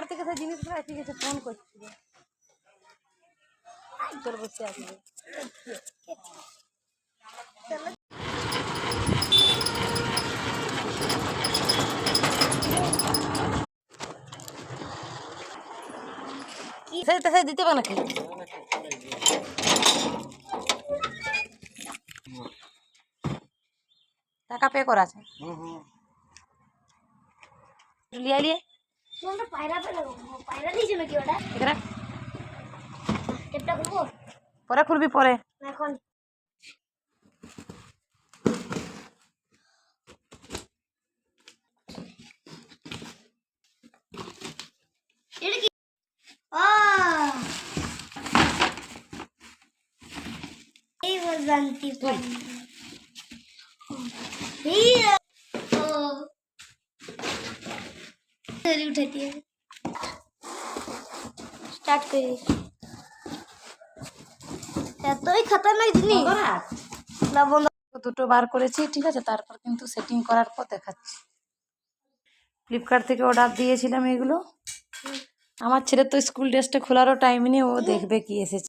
থেকে সেই জিনিসগুলো ঠিক আছে ফোন করছিল তোর বসে আসবে সেটা সে দিতে পারে নাকি টাকা পে করা আছে লিয়ে লিয়ে পরে খুলবি পরে এখন जानती उठाती है स्टार्ट करिए এতই খতরনাক জিনিস না বন্ধ দুটো বার করেছি ঠিক আছে তারপর কিন্তু সেটিং করার পর দেখাচ্ছি ফ্লিপকার্ট থেকে অর্ডার দিয়েছিলাম এগুলো আমার ছেলের তো স্কুল ড্রেসটা খোলারও টাইম নেই ও দেখবে কি এসেছে